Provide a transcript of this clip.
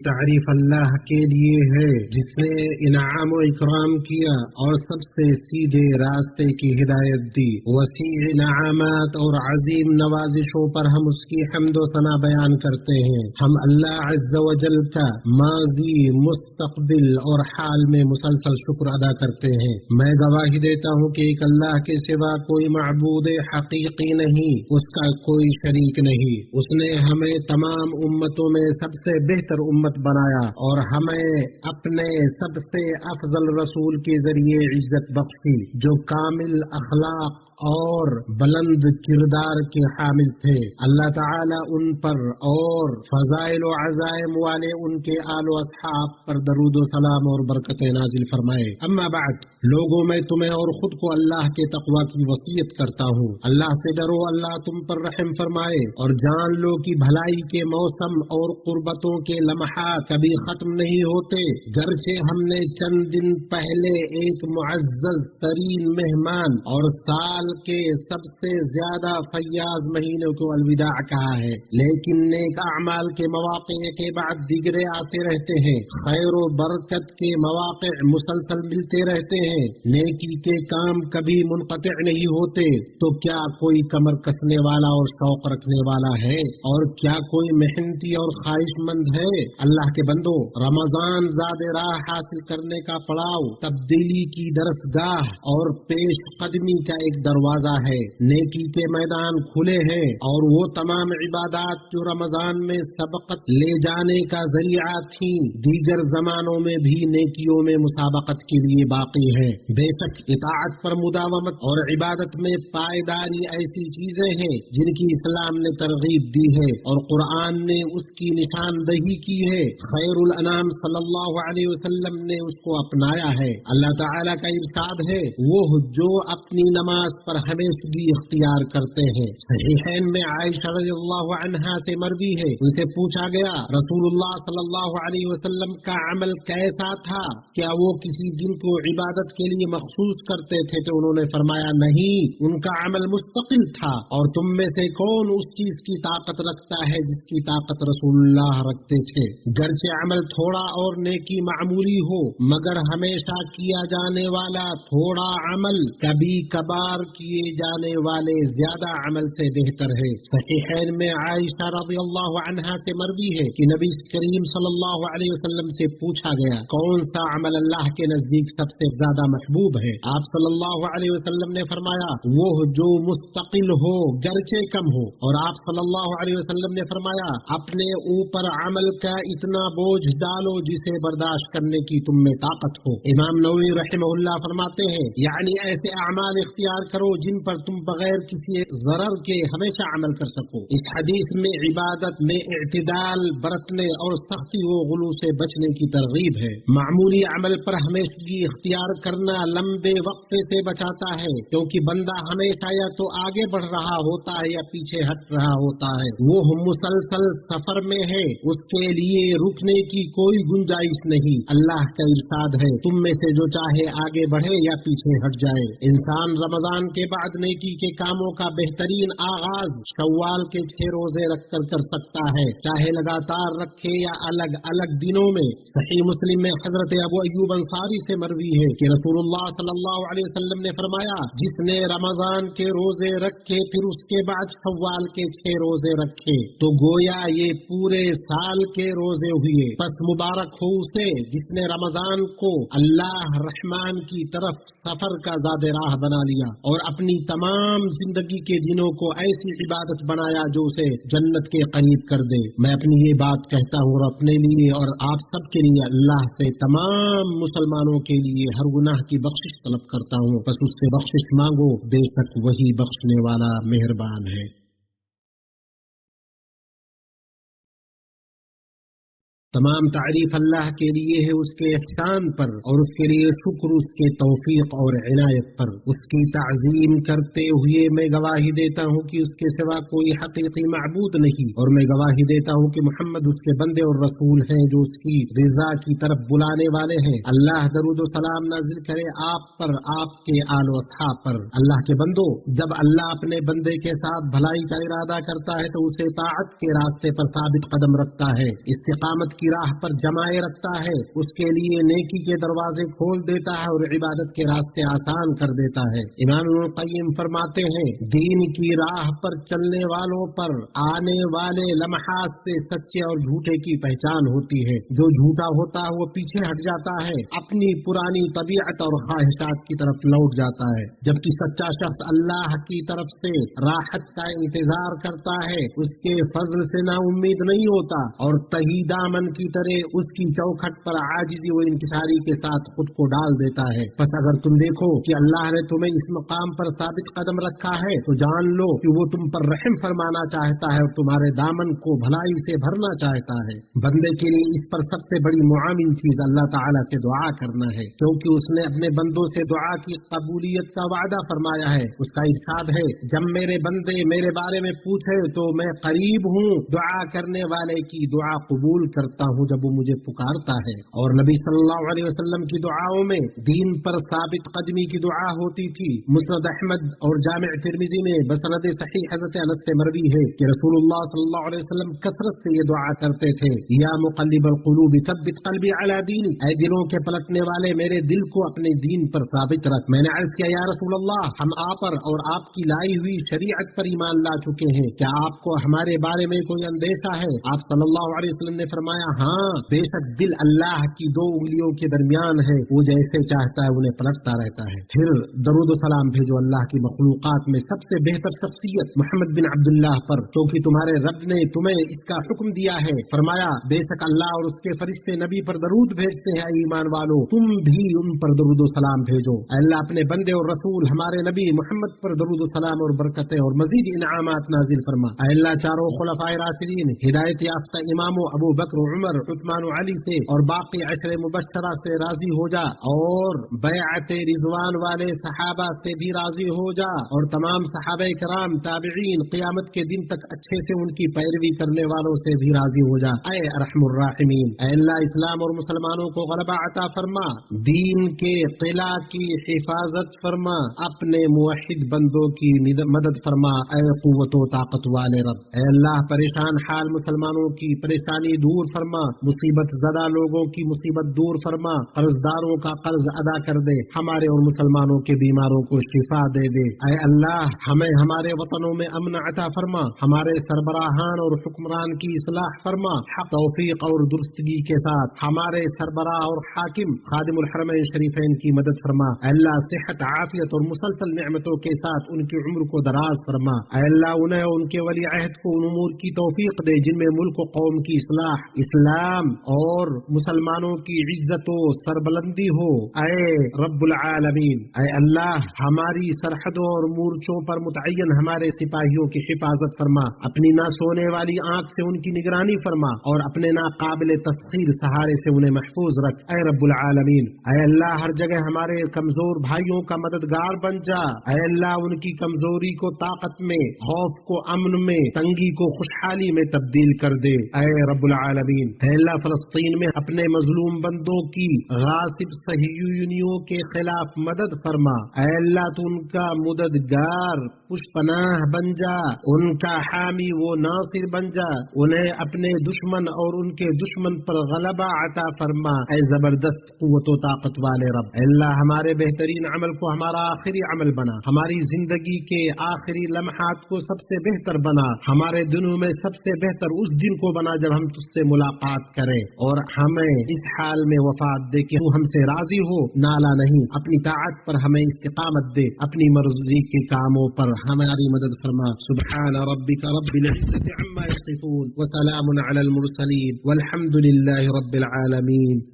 تعریف اللہ کے لیے ہے جس نے انعام و اکرام کیا اور سب سے سیدھے راستے کی ہدایت دی۔ وسیع انعامات اور عظیم نوازشوں پر ہم اس کی حمد و ثنا بیان کرتے ہیں۔ ہم اللہ عز و جل کا ماضی، مستقبل اور حال میں مسلسل شکر ادا کرتے ہیں۔ میں گواہی دیتا ہوں کہ ایک اللہ کے سوا کوئی معبود حقیقی نہیں، اس کا کوئی شریک نہیں۔ اس نے ہمیں تمام امتوں میں سب سے بہتر امت بنایا اور ہمیں اپنے سب سے افضل رسول کے ذریعے عزت بخشی جو کامل اخلاق اور بلند کردار کے حامل تھے۔ اللہ تعالی ان پر اور فضائل و عزائم والے ان کے آل و اصحاب پر درود و سلام اور برکتیں نازل فرمائے۔ اما بعد، لوگوں میں تمہیں اور خود کو اللہ کے تقوی کی وصیت کرتا ہوں۔ اللہ سے ڈرو، اللہ تم پر رحم فرمائے، اور جان لو کہ بھلائی کے موسم اور قربتوں کے لمحات کبھی ختم نہیں ہوتے۔ گرچہ ہم نے چند دن پہلے ایک معزز ترین مہمان اور سال کے سب سے زیادہ فیاض مہینے کو الوداع کہا ہے، لیکن نیک اعمال کے مواقع کے بعد دیگرے آتے رہتے ہیں۔ خیر و برکت کے مواقع مسلسل ملتے رہتے ہیں۔ نیکی کے کام کبھی منقطع نہیں ہوتے۔ تو کیا کوئی کمر کسنے والا اور شوق رکھنے والا ہے، اور کیا کوئی محنتی اور خواہش مند ہے؟ اللہ کے بندو، رمضان زاد راہ حاصل کرنے کا پڑاؤ، تبدیلی کی درسگاہ اور پیش قدمی کا ایک دروازہ ہے۔ نیکی کے میدان کھلے ہیں، اور وہ تمام عبادات جو رمضان میں سبقت لے جانے کا ذریعہ تھیں، دیگر زمانوں میں بھی نیکیوں میں مسابقت کے لیے باقی ہے۔ بے شک اطاعت پر مداومت اور عبادت میں پائیداری ایسی چیزیں ہیں جن کی اسلام نے ترغیب دی ہے اور قرآن نے اس کی نشاندہی کی ہے۔ خیر الانام صلی اللہ علیہ وسلم نے اس کو اپنایا ہے۔ اللہ تعالیٰ کا ارشاد ہے، وہ جو اپنی نماز پر ہمیشگی اختیار کرتے ہیں۔ صحیحین میں عائشہ رضی اللہ عنہا سے مروی ہے، ان سے پوچھا گیا، رسول اللہ صلی اللہ علیہ وسلم کا عمل کیسا تھا؟ کیا وہ کسی دن کو عبادت کے لیے مخصوص کرتے تھے؟ تو انہوں نے فرمایا، نہیں، ان کا عمل مستقل تھا۔ اور تم میں سے کون اس چیز کی طاقت رکھتا ہے جس کی طاقت رسول اللہ رکھتے تھے؟ گرچہ عمل تھوڑا اور نیکی معمولی ہو، مگر ہمیشہ کیا جانے والا تھوڑا عمل کبھی کبھار کیے جانے والے زیادہ عمل سے بہتر ہے۔ صحیحین میں عائشہ رضی اللہ عنہا سے مروی ہے کہ نبی کریم صلی اللہ علیہ وسلم سے پوچھا گیا، کون سا عمل اللہ کے نزدیک سب سے زیادہ محبوب ہے؟ آپ صلی اللہ علیہ وسلم نے فرمایا، وہ جو مستقل ہو گرچہ کم ہو۔ اور آپ صلی اللہ علیہ وسلم نے فرمایا، اپنے اوپر عمل کا اتنا بوجھ ڈالو جسے برداشت کرنے کی تم میں طاقت ہو۔ امام نووی رحمہ اللہ فرماتے ہیں، یعنی ایسے اعمال اختیار کرو جن پر تم بغیر کسی ضرر کے ہمیشہ عمل کر سکو۔ اس حدیث میں عبادت میں اعتدال برتنے اور سختی و غلو سے بچنے کی ترغیب ہے۔ معمولی عمل پر ہمیشگی اختیار کرنا لمبے وقفے سے بچاتا ہے، کیونکہ بندہ ہمیشہ یا تو آگے بڑھ رہا ہوتا ہے یا پیچھے ہٹ رہا ہوتا ہے۔ وہ مسلسل سفر میں ہے، اس کے لیے رکنے کی کوئی گنجائش نہیں۔ اللہ کا ارشاد ہے، تم میں سے جو چاہے آگے بڑھے یا پیچھے ہٹ جائے۔ انسان رمضان کے بعد نیکی کے کاموں کا بہترین آغاز شوال کے 6 روزے رکھ کر سکتا ہے، چاہے لگاتار رکھے یا الگ الگ دنوں میں۔ صحیح مسلم میں حضرت ابو ایوب انصاری سے مروی ہے کہ رسول اللہ صلی اللہ علیہ وسلم نے فرمایا، جس نے رمضان کے روزے رکھے پھر اس کے بعد شوال کے 6 روزے رکھے تو گویا یہ پورے سال کے روزے ہوئے۔ پس مبارک ہو اسے جس نے رمضان کو اللہ رحمان کی طرف سفر کا زاد راہ بنا لیا اور اپنی تمام زندگی کے دنوں کو ایسی عبادت بنایا جو اسے جنت کے قریب کر دے۔ میں اپنی یہ بات کہتا ہوں اور اپنے لیے اور آپ سب کے لیے اللہ سے تمام مسلمانوں کے لیے ہر گناہ کی بخشش طلب کرتا ہوں، بس اس سے بخشش مانگو، بے شک وہی بخشنے والا مہربان ہے۔ تمام تعریف اللہ کے لیے ہے، اس کے احسان پر، اور اس کے لیے شکر اس کے توفیق اور عنایت پر۔ اس کی تعظیم کرتے ہوئے میں گواہی دیتا ہوں کہ اس کے سوا کوئی حقیقی معبود نہیں، اور میں گواہی دیتا ہوں کہ محمد اس کے بندے اور رسول ہیں جو اس کی رضا کی طرف بلانے والے ہیں۔ اللہ درود و سلام نازل کرے آپ پر، آپ کے آل و اصحاب پر۔ اللہ کے بندو، جب اللہ اپنے بندے کے ساتھ بھلائی کا ارادہ کرتا ہے تو اسے طاعت کے راستے پر ثابت قدم رکھتا ہے، استقامت की राह पर जमाए रखता है, उसके लिए नेकी के दरवाजे खोल देता है और इबादत के रास्ते आसान कर देता है। इमाम इब्न क़य्यिम फरमाते हैं, दीन की राह पर चलने वालों पर आने वाले लम्हात से सच्चे और झूठे की पहचान होती है। जो झूठा होता है वो पीछे हट जाता है, अपनी पुरानी तबीयत और ख्वाहिशात की तरफ लौट जाता है, जबकि सच्चा शख्स अल्लाह की तरफ से राहत का इंतजार करता है, उसके फजल से ना उम्मीद नहीं होता और तही दामन की तरह उसकी चौखट पर आजिजी व इंकिसारी के साथ खुद को डाल देता है। बस अगर तुम देखो कि अल्लाह ने तुम्हें इस मकाम पर साबित कदम रखा है तो जान लो कि वो तुम पर रहम फरमाना चाहता है और तुम्हारे दामन को भलाई से भरना चाहता है। बंदे के लिए इस पर सबसे बड़ी मुआविन चीज अल्लाह ताला से दुआ करना है, क्योंकि उसने अपने बंदों से दुआ की कबूलियत का वादा फरमाया है। उसका इरशाद है, जब मेरे बंदे मेरे बारे में पूछे तो मैं करीब हूँ, दुआ करने वाले की दुआ कबूल करता हूँ जब वो मुझे पुकारता है। और नबी सल्लल्लाहु अलैहि वसल्लम की दुआओं में दीन पर साबित कदमी की दुआ होती थी। मुस्नद अहमद और जामिअ तिर्मिज़ी में बसनद सहीह हज़रत अनस से मरवी है कि रसूलुल्लाह सल्लल्लाहु अलैहि वसल्लम कसरत से ये दुआ करते थे, या मुक़ल्लिबल क़ुलूब सब्बित क़ल्बी अला दीनिक, ऐ दिलों के पलटने वाले मेरे दिल को अपने दीन पर साबित रख। मैंने अर्ज़ किया, या रसूलल्लाह, हम आप पर और आपकी लाई हुई शरीयत पर ईमान ला चुके हैं, क्या आपको हमारे बारे में कोई अंदेशा है? आप सल्लल्लाहु अलैहि वसल्लम ने फरमाया, हाँ, बेशक दिल अल्लाह की दो उंगलियों के दरमियान है, वो जैसे चाहता है उन्हें पलटता रहता है। फिर दरूद सलाम भेजो अल्लाह की मखलूकात में सबसे बेहतर शख्सियत मुहम्मद बिन अब्दुल्लाह पर, क्योंकि तुम्हारे रब ने तुम्हें इसका हुक्म दिया है। फरमाया, बेशक अल्लाह और उसके फरिश्ते नबी पर दरूद भेजते हैं, ईमान वालों तुम भी उन पर दरूद सलाम भेजो। अल्लाह अपने बंदे और रसूल हमारे नबी मुहम्मद पर दरूद सलाम और बरकतें और मजीद इनामात नाजिल फरमा। अल्लाह चारों खुलफाए राशिदीन, हिदायत याफ्ता इमामों अबू बकर, उमर, उस्मान, अली से और बाकी अशरे मुबश्शरा से राजी हो जा, और बैअत रिजवान वाले सहाबा से भी राजी हो जा, और तमाम सहाबा किराम, ताबिईन, क़यामत के दिन तक अच्छे से उनकी पैरवी करने वालों से भी राजी हो जा। ऐ अरहमुर राहिमीन, अल्लाह इस्लाम और मुसलमानों को गलबा अता फरमा, दीन के किला की हिफाजत फरमा, अपने मुवहिद बंदों की मदद फरमा। ऐ कुव्वत व ताकत वाले रब, ऐ अल्लाह परेशान हाल मुसलमानों की परेशानी दूर फरमा, मुसीबत ज़दा लोगों की मुसीबत दूर फरमा, कर्जदारों का कर्ज अदा कर दे, हमारे और मुसलमानों के बीमारों को शिफा दे दे। ऐ अल्लाह हमें हमारे वतनों में अमन अता फरमा, हमारे सरबराहान और हुक्मरान की इस्लाह फरमा, हक तौफीक और दुरुस्तगी के साथ हमारे सरबराह और हाकिम खादिमुल हरमैन शरीफैन की मदद फरमा। अल्लाह सेहत, आफियत और मुसलसल नेमतों के साथ उनकी उम्र को दराज फरमा। अल्लाह उन्हें उनके वली अहद को उन उमूर की तौफीक दे जिनमें मुल्क व कौम की इस्लाह, इस्लाम और मुसलमानों की इज्जत व सरबलंदी हो। ऐ रब्बुल आलमीन, ऐ अल्लाह हमारी सरहदों और मूर्चों पर मुतअय्यन हमारे सिपाहियों की हिफाजत फरमा, अपनी ना सोने वाली आंख से उनकी निगरानी फरमा और अपने नाकाबिल तस्खीर सहारे से उन्हें महफूज रख। ऐ रब्बुल आलमीन, ऐ अल्लाह हर जगह हमारे कमजोर भाइयों का मददगार बन जा। ऐ अल्लाह उनकी कमजोरी को ताकत में, खौफ को अमन में, तंगी को खुशहाली में तब्दील कर दे। ऐ रब्बुल आलमीन, ऐ अल्लाह फलस्तीन में अपने मजलूम बंदों की गासिब सहीयूनियों के खिलाफ मदद फरमा। ऐ अल्लाह तू उनका मददगार पुष्पनाह बन जा, उनका हामी वो नासिर बन जा, उन्हें अपने दुश्मन और उनके दुश्मन पर गलबा अता फरमा। ऐ जबरदस्त कुव्वत व ताकत वाले रब, अल्लाह हमारे बेहतरीन अमल को हमारा आखिरी अमल बना, हमारी जिंदगी के आखिरी लम्हात को सबसे बेहतर बना, हमारे दिनों में सबसे बेहतर उस दिन को बना जब हम तुझसे मुलाकात करें, और हमें इस हाल में वफात दे कि तू हमसे राजी हो, नाला नहीं। अपनी ताअत पर हमें इस्तिकामत दे, अपनी मर्जी के कामों पर हमारी मदद फरमा। सुब्हान रब्बिका रब्बिल इज्जति अम्मा यसिफून व सलामुन अलल मुरसलीन वल्हम्दुलिल्लाहि रब्बिल आलमीन।